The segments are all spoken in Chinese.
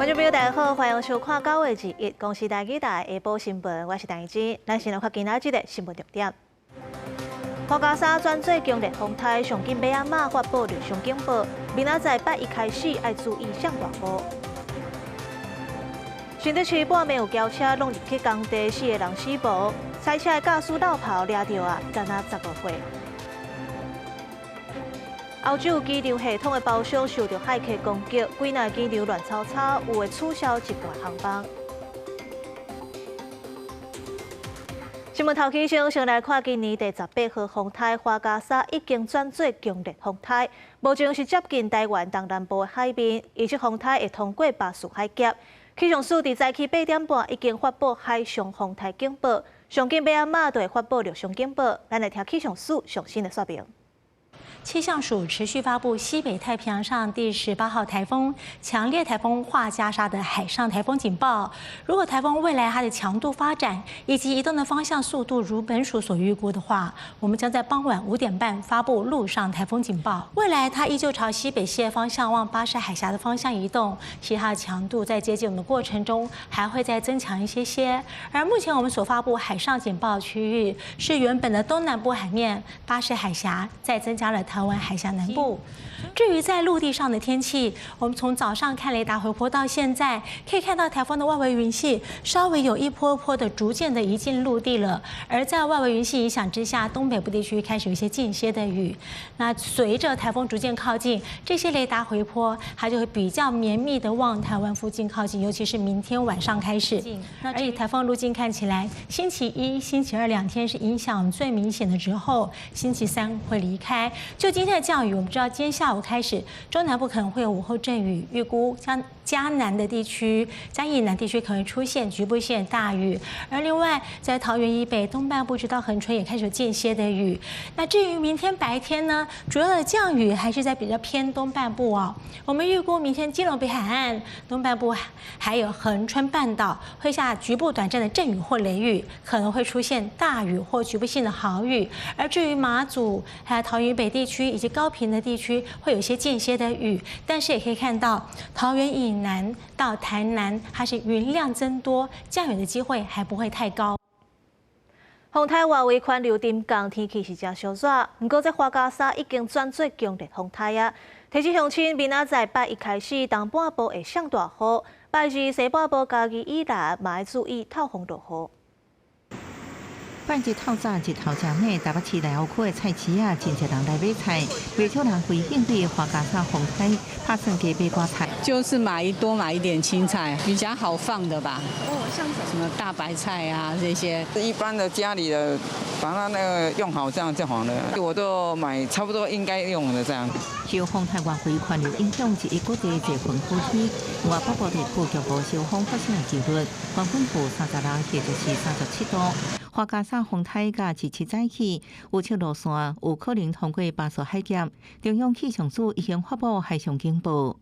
观众朋友，大家好，欢迎收看9月1日公视台记台下晡新闻，我是陈怡真。咱先来看今仔日的新闻重点。花甲山转做强烈风台，上紧马仔发布热伤警报，明仔载8一开始要注意上大雨。新竹市半暝有轿车弄入去工地，4个人死亡，赛车的驾驶闹跑抓到啊，敢若15岁。欧洲机场系统的包厢受到骇客攻击，几内机场乱吵吵，有会取消一段航班。新闻头起先来看今年第18号风台花甲山已经转做强烈风台，目前是接近台湾东南部的海面，而且风台会通过巴士海峡。气象署伫早起8点半已经发布海上风台警报，上紧马仔就会发布热伤警报。咱来听气象署最新的说明。气象署持续发布西北太平洋上第18号台风强烈台风画加沙的海上台风警报。如果台风未来它的强度发展以及移动的方向速度如本署所预估的话，我们将在傍晚5点半发布陆上台风警报。未来它依旧朝西北西的方向往巴士海峡的方向移动，其它的强度在接近我们的过程中还会再增强一些。而目前我们所发布海上警报区域是原本的东南部海面巴士海峡，再增加了台湾海峡南部。至于在陆地上的天气，我们从早上看雷达回波到现在，可以看到台风的外围云系稍微有一波波的逐渐的移进陆地了。而在外围云系影响之下，东北部地区开始有一些间歇的雨。那随着台风逐渐靠近，这些雷达回波它就会比较绵密的往台湾附近靠近，尤其是明天晚上开始。而且台风路径看起来，星期一、星期二2天是影响最明显的之后，星期3会离开。就今天的降雨，我们知道今天下午开始，中南部可能会有午后阵雨，预估嘉南的地区、嘉义南地区可能出现局部性大雨。而另外，在桃园以北东半部直到恒春也开始有间歇的雨。那至于明天白天呢，主要的降雨还是在比较偏东半部哦。我们预估明天基隆北海岸东半部还有恒春半岛会下局部短暂的阵雨或雷雨，可能会出现大雨或局部性的豪雨。而至于马祖还有桃园以北地区以及高屏的地区，会有一些间歇的雨，但是也可以看到桃园以南到台南，它是云量增多，降雨的机会还不会太高。风台外围环流沉降，天气是真烧热。不过，这花甲山已经转做强烈风台啊！提醒乡亲，明仔载8一开始，东半部会上大雨；8日西半部嘉义以南嘛要注意透风落雨。半日透早日头正美，台北市内湖区的菜市啊，真侪人来买菜，不少人回兴对花甲山风台拍算加买瓜菜，就是多买一点青菜，比较好放的吧。哦，像什么大白菜啊这些，一般的家里的，把它那个用好，这样就好了。我都买差不多应该用的这样。受风台外围环流影响，一国际这份雨天，外北部地区局部小风发生的几率，黄分布32，也就是37度。花甲山风台甲17早起预测路线有可能通过巴士海峡，中央气象署已经发布海上警报。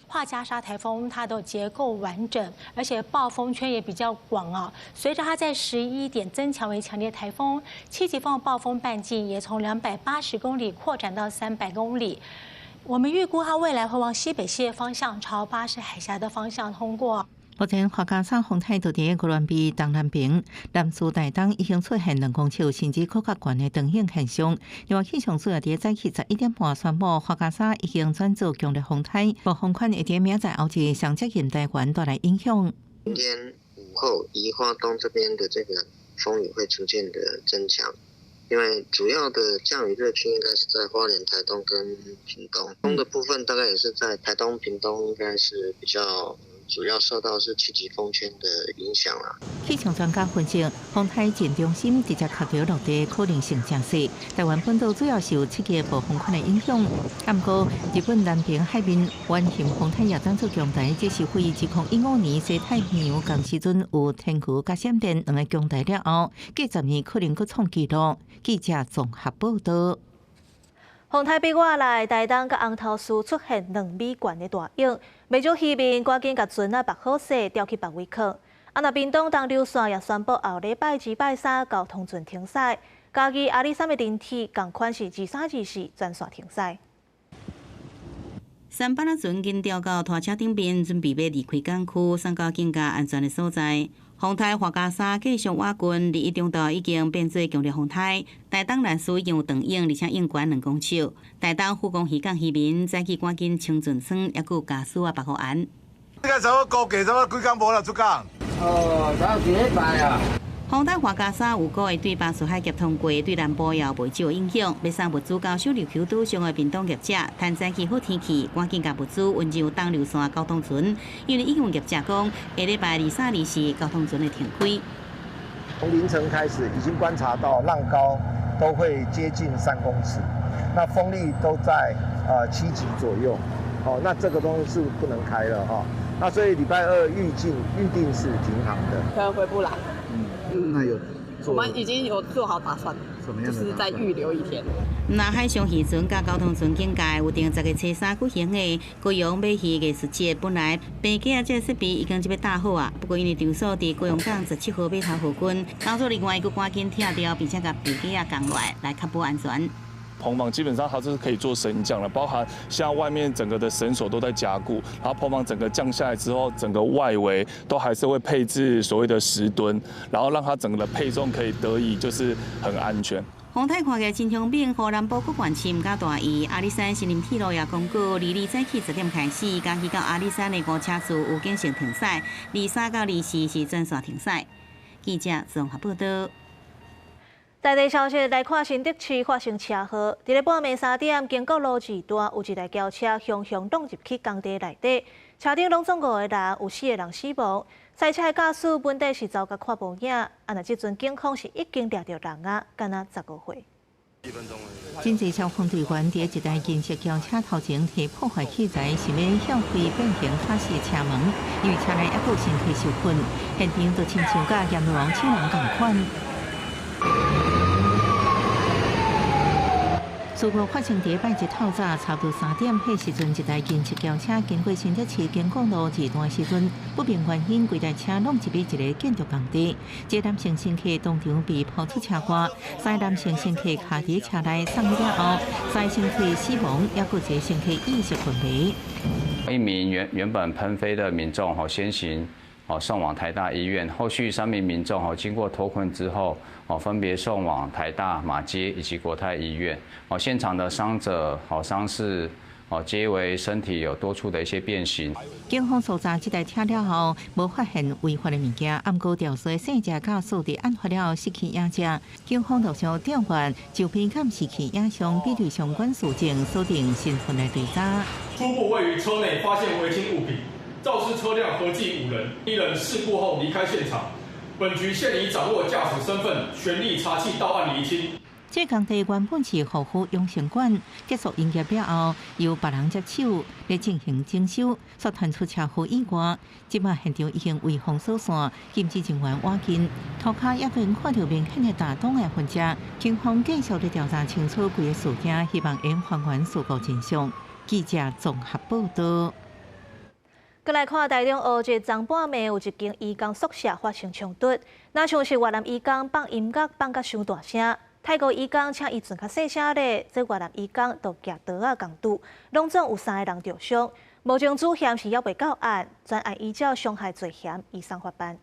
画加沙台风它的结构完整，而且暴风圈也比较广啊。随着它在11点增强为强烈台风，7级风的暴风半径也从280公里扩展到300公里。我们预估它未来会往西北西的方向，朝巴士海峡的方向通过。目前花甲山风台就伫个高边东南边，南苏大东已经出现2公尺甚至更较悬的长影现象。另外，气象署也伫早起11点半宣布，花甲山已经转做强烈风台，暴风圈会伫明仔后日上接近台湾带来影响。今天午后，宜花东这边的这个风雨会逐渐的增强，因为主要的降雨热区应该是在花莲、台东跟屏东。东的部分大概也是在台东、屏东，应该是比较。主要受到是7级风圈的影响啦。气象专家分析，风台前中心直接靠着陆地可能性真细。台湾本岛主要受7级暴风圈的影响，不过日本南平海面湾型风台也转做强台，这是非2015年西太平洋同时阵有天球甲闪电2个强台了后，过10年可能搁创纪录。记者综合报道。风台逼我来，台东甲红头树出现2米悬的大影，民众渔民赶紧甲船啊绑好势，调去别位放。若屏东东流线也宣布后礼拜2、拜3交通船停驶，嘉义阿里山的林体共款是23、24全线停驶。三班仔船紧调到拖车顶边，准备要离开港区，送到更加安全的所在。风台花甲沙继续瓦群，21中度已经变做强烈风台。台东来水已经有长影，而且影悬2公尺。台东富公渔港渔民早起赶紧清船霜，也有家属啊白互安。你看什么高价，什么几工无啦出港？才几礼拜啊。风台花甲沙有个月对巴士海峡通过，对南部也有袂少影响。要送物资到小琉球岛上的屏东业者，趁早起好天气，赶紧把物资运入东流线交通船。因为已经有业者讲，下礼拜2、3、24交通船会停开。从凌晨开始，已经观察到浪高都会接近3公尺，那风力都在7级左右。哦，那这个东西是不能开了哈。那所以礼拜2预定是停航的，可能回不来。那有我们已经有做好打算，就是在预留1天。那海上渔船甲交通船境界有定10月初3举行的高雄马戏艺术节，本来平价这设备已经就要搭好啊，不过因为场所伫高雄港17号码头河群，当作另外佫赶紧拆掉，并且甲平价降落来，来确保安全。棚房基本上它是可以做升降的，包含像外面整个的绳索都在加固，然后棚房整个降下来之后，整个外围都还是会配置所谓的10吨，然后让它整个的配重可以得以就是很安全。风台看起来真凶猛，河南部各县市唔敢大意。阿里山新林铁路也公告，22早起10点开始，加去到阿里山的5车次有进行停驶，23到24是全线停驶。记者综合报道。在地消息来看，新德市发生车祸，伫咧半暝3点，经国路2段有一台轿车向撞入去工地内底，车顶拢总5个人，有4个人死亡。赛车的驾驶本地是遭甲看无影，那即阵警方是已经抓到人啊，敢若15岁。真济消防队员伫一台银色轿车头前提破坏器材，想要撬开变形卡式车门，因为车内还有身体受困，现场就亲像甲阎王请人共款。事故发生伫拜日透早差不多3点，迄时阵一台银色轿车经过新德市经公路2段时阵，不明原因规台车拢入去一个建筑工地，一个男性乘客当场被抛出车外，3个男性乘客卡伫车内送医了后，3个乘客死亡，也有一个乘客意识昏迷。一名原本喷飞的民众先行送往台大医院，后续3名民众经过脱困之后分别送往台大、马偕以及国泰医院。现场的伤者伤势皆为身体有多处的一些变形。警方搜查这台车了后，无发现违法的物件，暗过调查姓车驾驶伫案发了后失去影者。警方陆续调阅周边监视器影像，比对相关事情，锁定身份的对查。初步位于车内发现违禁物品。肇事车辆合计5人，1人事故后离开现场。本局现已掌握驾驶身份，全力查缉到案厘清。这工地原本是护肤养生馆，结束营业了后，由别人接手来进行整修，所传出车祸意外。即马现场已经为封锁线，禁止人员挖进。涂骹也被看到明显的打洞的痕迹，警方继续在调查清楚规个事件，希望能还原事故真相。记者综合报道。再来看台中乌日昨半暝有一间医工宿舍发生冲突，那像是越南医工放音乐放甲伤大声，泰国医工请伊船较细声咧，这越南医工都举刀啊共拄，拢总有3个人受伤。目前主嫌是还未到案，专案依照伤害罪嫌移送法办。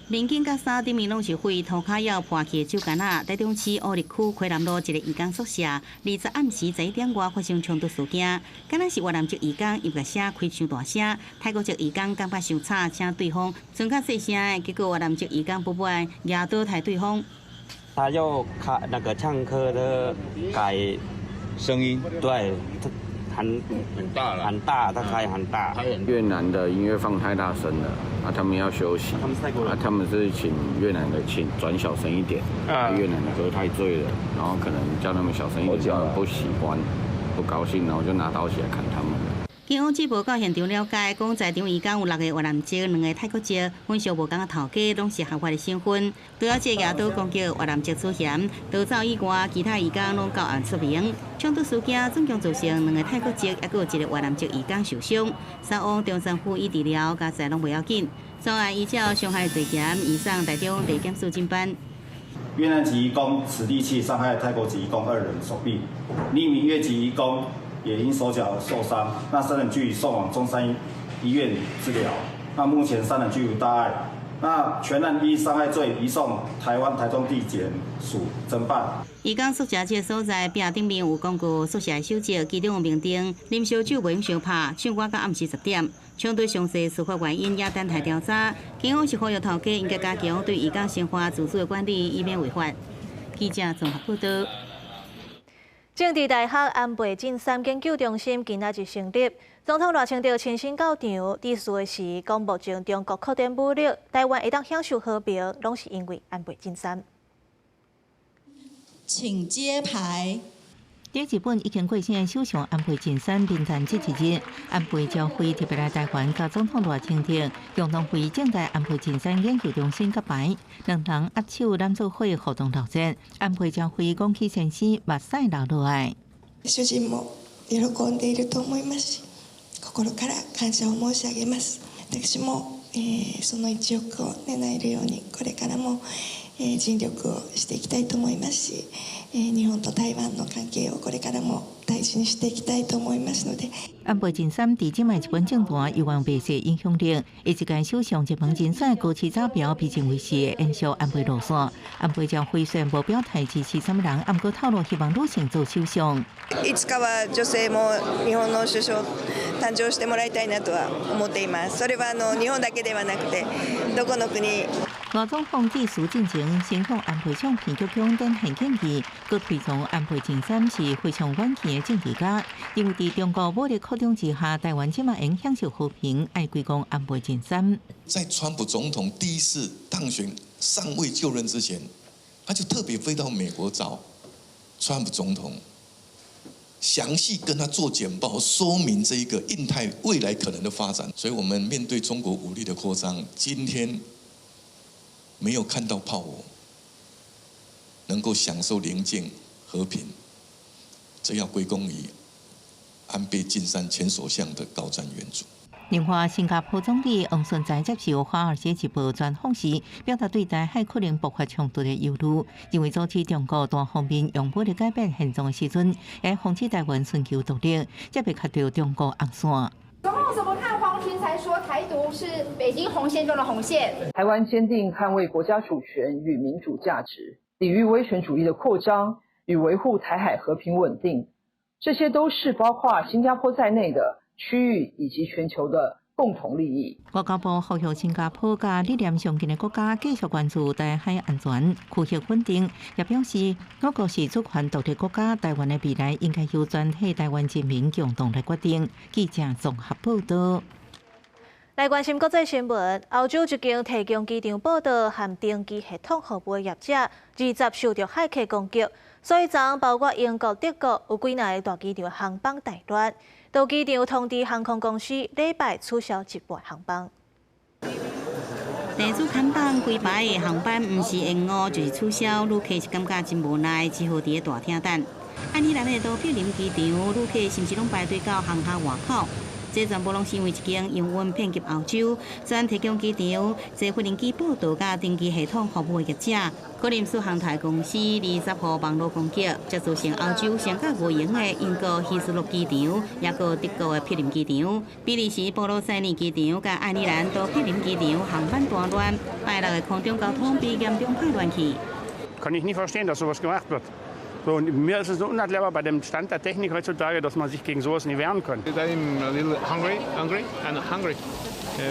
民警甲3顶面拢是废涂骹要破去的酒干仔，台中市乌日区溪南路一个医工宿舍，20暗时11点外发生冲突事件。敢若是越南籍医工伊个声开伤大声，泰国籍医工感觉伤吵，请对方船较细声的，结果越南籍医工不满，举刀抬对方。他要开那个唱歌的改声音，对。很大了，很大，他开很大。越南的音乐放太大声了，他们要休息。他们是请越南的请转小声一点。越南的歌太醉了，然后可能叫他们小声一点，他们不喜欢，不高兴，然后就拿刀起来砍他们了。警方接报到现场了解，讲在场医工有6个越南籍、2个泰国籍，分属无同的头家，拢是合法的身份。对了，这举刀攻击越南籍主嫌，逃走以外，其他医工拢到案说明。冲突事件总共造成2个泰国籍，也有1个越南籍医工受伤。3王中山府医治疗，加在拢不要紧。专案依照伤害罪嫌移送台中地检署侦办。越南籍移工持利器伤害泰国籍移工2人手臂，另一名越籍移工也因手脚受伤，那3人俱送往中山医院治疗。那目前3人均无大碍。那全案依伤害罪移送台中地检署侦办。伊讲宿舍这个所在壁顶面有广告，宿舍守则其中有明定，啉烧酒袂用相拍，唱歌到暗时10点。相对详细司法原因也等待调查。警方是呼吁头家应该加强对渔港生活自主的管理，以免违法。记者综合报道。政治大学安倍晋三研究中心今仔日成立，总统赖清德亲身到场，致辞的是讲目前中国扩展武力，台湾会当享受和平，拢是因为安倍晋三。请揭牌。在日本已经过身的首相安倍晋三兵战这一日，安倍朝会特别来台湾，甲总统赖清德共同会正在安倍晋三研究中心揭牌，两人握手揽做伙互动热烈。安倍朝会讲起先生目屎流落来。主人も喜んでいると思いますし、心から感謝を申し上げます。私も、その1億を狙えるようにこれからも、尽力をしていきたいと思いますし、日本と台湾の関係をこれからも大事にしていきたいと思いますので。安倍晋三伫即卖日本政坛有望备受影响力，以一间首相一门人选高市早标被认为是延续安倍路线。安倍将会虽然无表态支持什么人，暗过透露希望女性做首相。いつかは女性も日本の首相誕生してもらいたいなとは思っています。それは日本だけではなくてどこの国。外总统致辞进前，先向安倍向片局长展现建议，佮推崇安倍晋三是非常远见的政治家，因为伫中国武力扩张之下，台湾即马应享受和平，爱归功安倍晋三。在川普总统第一次当选尚未就任之前，他就特别飞到美国找川普总统，详细跟他做简报，说明这一个印太未来可能的发展。所以，我们面对中国武力的扩张，今天没有看到炮火，能够享受宁静和平，这要归功于安倍晋三前首相的高瞻远瞩。另外，新加坡总理王顺在接受《华尔街日报》专访时，表达对台海可能爆发冲突的忧虑，认为早期中国单方面用武力改变现状的时阵，也防止台湾寻求独立，才被卡到中国红线。总统怎么看黄群才说台独是北京红线中的红线？台湾坚定捍卫国家主权与民主价值，抵御威权主义的扩张与维护台海和平稳定，这些都是包括新加坡在内的区域以及全球的共同利益。外交部呼吁新加坡甲理念相近的国家继续关注台海安全、区域稳定，也表示我国是主权独立国家，台湾的未来应该由全体台湾人民共同来决定。记者综合报道。来关心国际新闻，欧洲一间提供机场报道和登机系统服务的业者，20受到骇客攻击，所以昨包括英国、德国有几个大机场航班大乱。到机场通知航空公司，礼拜取消一半航班。地主看板规排的航班，唔是延误就是取消，旅客是感觉真无奈，只好伫大厅等。安尼咱的都柏林机场，旅客甚至拢排队到航厦外口。这全部拢是因为一间英文骗及欧洲，专提供机场、坐飞机报道甲登机系统服务的业者，可能属航太公司20号网络攻击，才造成欧洲上较无用的英国希斯路机场，也个德国的柏林机场、比利时布鲁塞尔机场甲爱尔兰都柏林机场航班大乱，拜六的空中交通被严重破乱去。Kann ich nicht verstehen, dass sowas gemacht wird. So, und mir ist es so unerklärbar bei dem Stand der Technik heutzutage, dass man sich gegen sowas nicht wehren kann. I'm a little hungry,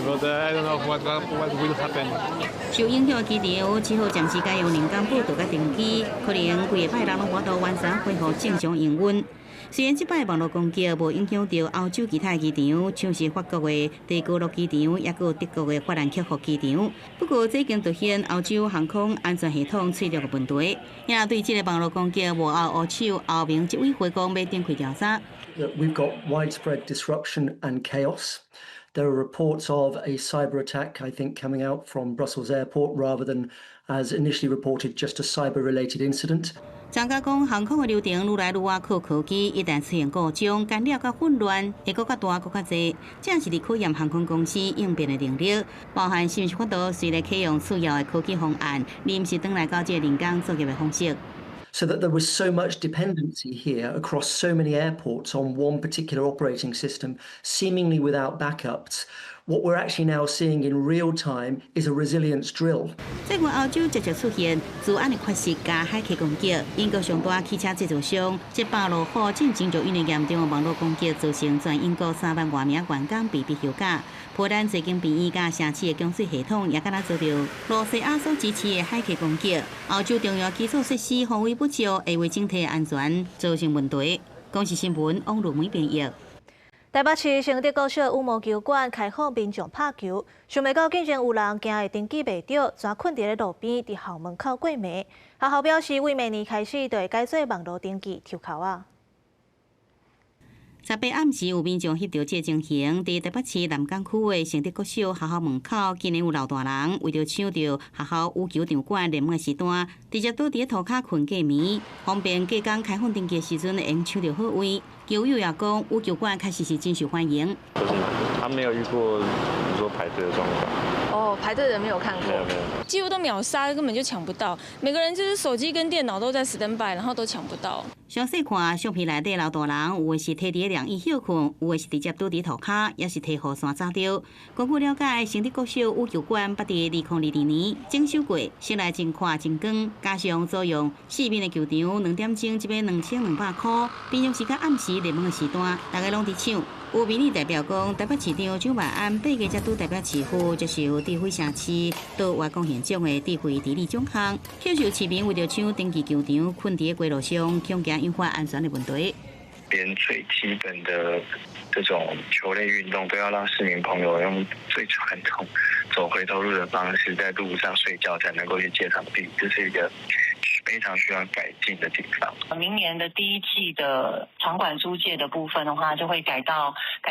but I don't know what will happen. 受影响的机场只好暂时改用人工报道甲登机，可能规个拜六拢无法完全恢复正常营运。虽然这摆网络攻击无影响到欧洲其他机场，像是法国的地高乐机场，也有德国的法兰克福机场。不过，这已经凸显欧洲航空安全系统脆弱的问题。也对这个网络攻击幕后黑手欧盟执委会讲要展开调查。We've got widespread disruption and chaos. There are reports of a cyber attack, I think, coming out from Brussels Airport rather than, as initially reported, just a cyber-related incident. 专家讲，航空的流程愈来愈瓦靠科技，一旦出现故障、干扰甲混乱，会搁较大、搁较济。这是考验航空公司应变的能力，包含是毋是法度随来启用次要的科技方案，临时转来到这人工作业的方式。so that there was so much dependency here across so many airports on one particular operating system, seemingly without backups. What we're actually now seeing in real time is a resilience drill. 在我澳洲直接出现自安的缺失加海客攻击，英国上大汽车制造商捷豹路虎进前就因为严重的网络攻击，造成全英国3万多名员工被逼休假。波兰最近病院甲城市的供水系统也敢若遭到罗西亚所支持的海客攻击。澳洲重要基础设施防卫不足，会为整体安全造成问题。公视新闻网络媒编译。台北市承德国小羽毛球馆开放民众拍球，想袂到竟然有人惊会登记袂到，全困伫咧路边，伫校门口过暝。学校表示，为明年开始就会改做网络登记抽考啊。18暗时有民众翕到这情形，伫台北市南港区的承德国小学校门口，竟然有老大人为着抢到学校羽球场馆热门时段，直接倒伫涂骹困过暝，方便隔工开放登记时阵会用抢到好位。球友也讲，羽球馆确实是真受欢迎。就是他没有遇过你说排队的状况。哦，排队的没有看过，几乎都秒杀，根本就抢不到。每个人就是手机跟电脑都在standby，然后都抢不到。详细看相片内底老大人，有的是摕伫凉椅休困，有的是直接倒伫涂骹，也是摕雨伞遮着。根据了解，承德国小羽球馆捌伫2022年整修过，室内真宽真光，加上租用4面的球场，2点钟一杯2200块，平常时甲暗时热门的时段，大家拢伫抢。有民意代表讲，台北市长蒋万安8月才拄代表市府接受智慧城市到外公县长的智慧治理奖项，享受市民为着抢登记球场，困伫街路上，恐惊引发安全的问题。连最基本的这种球类运动都要让市民朋友用最传统走回头路的方式，在路上睡觉才能够去借场地，这是一个非常需要改进的地方。明年的第1季的场馆租借的部分的话，就会改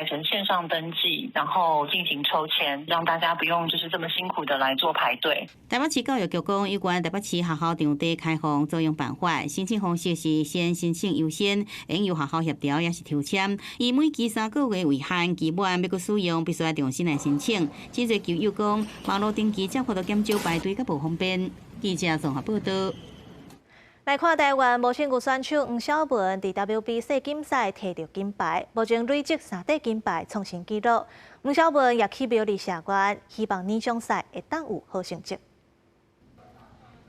成线上登记，然后进行抽签，让大家不用就是这么辛苦的来做排队。台北市教育局讲，有关台北市学校场地开放租用办法，申请方式是先申请优先，应由学校协调也是抽签，以每期3个月为限，期满要搁使用，必须要重新来申请。真侪球友讲，网络登记接获到减少排队，甲无方便。记者综合报道。来看台湾模型球选手黄小文伫 WBC 竞赛摕到金牌，目前累积3块金牌，创新纪录。黄小文也起标伫社员，希望年终赛会当有好成绩。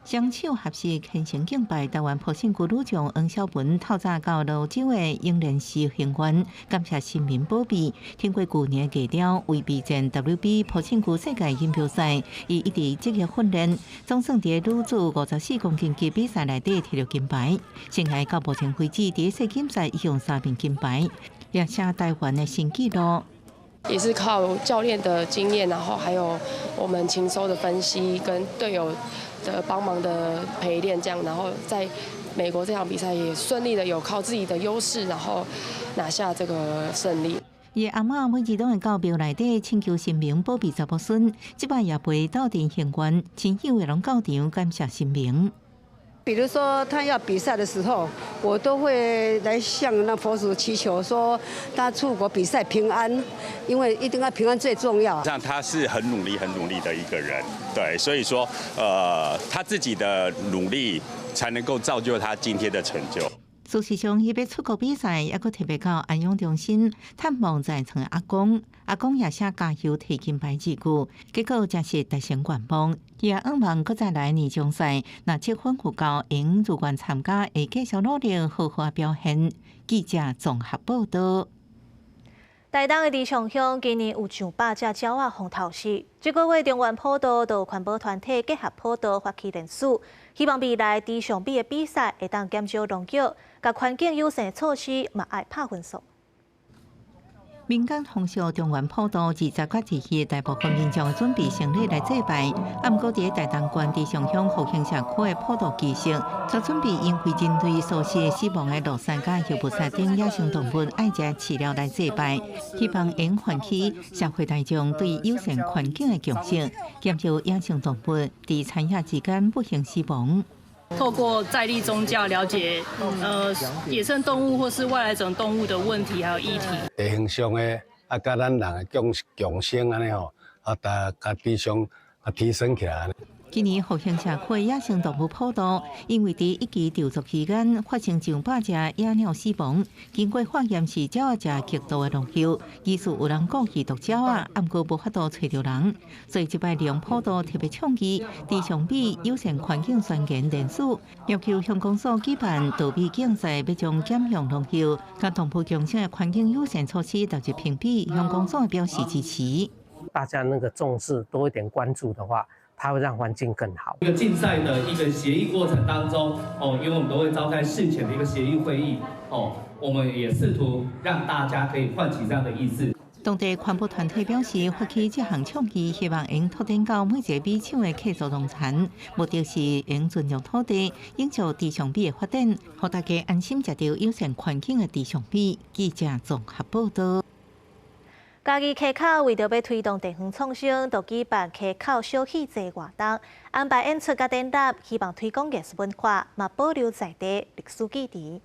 双手合十虔诚敬拜台湾普信球女将黄小文，透早到泸州的英联市行园，感谢市民宝贝。经过旧年的低调，为备战 WB 普信球世界锦标赛，伊一直积极训练，总算伫女子54公斤级比赛内底摕到金牌。生涯到目前为止，第一次竞赛已用3面金牌，也写台湾的新纪录。也是靠教练的经验，然后还有我们禽兽的分析跟队友的帮忙的陪练，这样，然后在美国这场比赛也顺利的有靠自己的优势，然后拿下这个胜利。伊阿嬷每日拢会到庙内底请求神明保庇查某孙，即摆也陪斗阵行园，亲友也拢到场感谢神明。比如说他要比赛的时候，我都会来向那佛祖祈求，说他出国比赛平安，因为一定要平安最重要。像他是很努力的一个人，对，所以说他自己的努力才能够造就他今天的成就。事实上，伊要出国比赛，还佫特别到安阳中心探望在场的阿公，阿公也写加油提金牌字句，结果真是大成愿望。伊也希望佫再来年终赛，若积分有够，因如愿参加，会继续努力好好表现。记者综合报道。台东的李长乡今年有上百只鸟仔风头死，这个月中原普渡就环保团体结合普渡发起联署，希望未来伫上比的比赛会当减少农药，甲环境友善措施嘛爱拍分数。民间风俗中原普渡20月1日，大部分民众准备成立来祭拜。不过，伫台东县伫上乡复兴社区的普渡仪式，则准备因为针对所失死亡的鹿山甲叶菩萨等野生动物爱食饲料来祭拜，希望因唤起社会大众对友善环境的共识，减少野生动物伫产业之间不幸死亡。透过在地宗教了解野生动物或是外来种动物的问题还有议题。地形上的甲咱人的共生安尼吼，甲地上提升起来。今年复兴社区野生动物普渡，因为伫一期钓族期间发生上百只野鸟死亡，经过化验是鸟仔只极度的long休，疑似有人故意毒鸟仔，毋过无法度找到人，所以这摆利用普渡特别倡议，伫上比友善环境宣言联署，要求乡公所举办杜比竞赛，要将减向long休、甲同步共生的环境友善措施投入评比，乡公所表示支持。大家那个重视多一点关注的话。它会让环境更好。一个竞赛的一个协议过程当中，因为我们都会召开事前的一个协议会议，我们也试图让大家可以唤起这样的意识。当地环保团体表示，发起这项倡议，希望能拓展到每一个米厂的客属农产，目的是能尊重土地，营造地上米的发展，让大家安心食到友善环境的地上米。记者综合报道。嘉义溪口为着要推动地方创生，就举办溪口小戏节活动，安排演出甲展览，希望推广艺术文化，嘛保留在地历史记忆。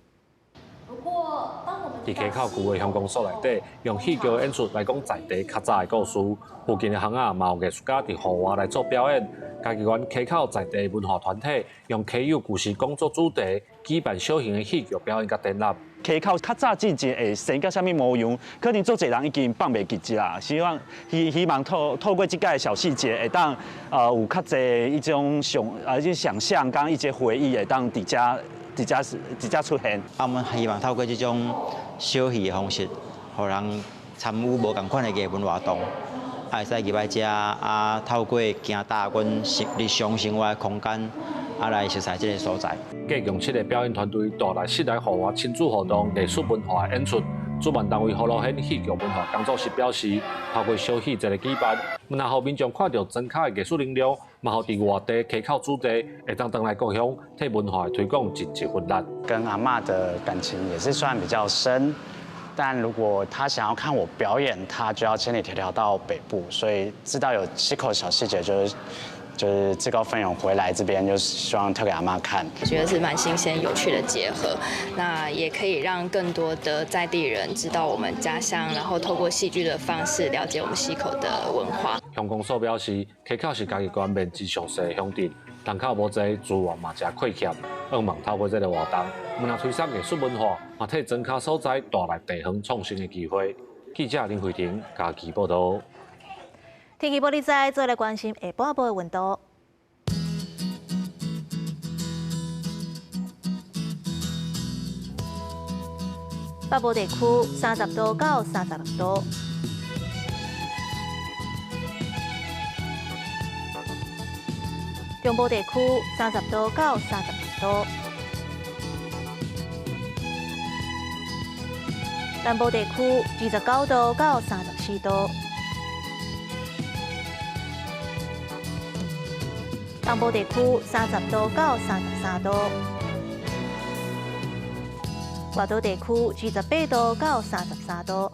伫溪口旧的乡公所内底，用戏剧演出来讲在地较早的故事。附近的巷仔嘛有艺术家伫户外来做表演。嘉义县溪口在地文化团体用溪友故事讲作主题，举办小型的戏剧表演甲展览。溪口较早之前会生到啥物模样，可能做侪人已经放袂记啦。希望透过这个小细节，会当有较侪一种想象，跟一些回忆会当直接出现。我们希望透过这种小戏的方式，让人参与无同款的艺文活动，会使入来遮透过行踏阮日常生活的空间。来熟悉这个所在。计用7个表演团队带来10来户外亲子活动、艺术文化的演出。主办单位和乐县戏剧文化工作室表示，透过小戏节的举办，然后民众看到真卡的艺术能量，嘛，互伫外地溪口主题，会当来故乡替文化的推广尽一份力。跟阿嬷的感情也是算比较深，但如果他想要看我表演，他就要千里迢迢到北部，所以知道有溪口小细节就是自告奋勇回来这边，就是希望推给阿妈看。我觉得是蛮新鲜有趣的结合，那也可以让更多的在地人知道我们家乡，然后透过戏剧的方式了解我们溪口的文化。乡公所表示，溪口是嘉义县面积上细的乡镇，人口无济，资源嘛真缺欠，希望透过这个活动，若推广艺术文化，嘛替真卡所在带来地方创新的机会。记者林慧婷嘉义报道。天气报你知，再来关心下半部的温度。北部地区30度到36度，中部地区30度到32度，南部地区29度到34度。东部地区30度到33度，外岛地区28度到33度。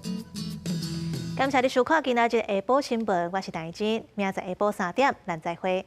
感谢你收看今仔日下晡新闻，我是陈怡真，明仔载下晡3点咱再会。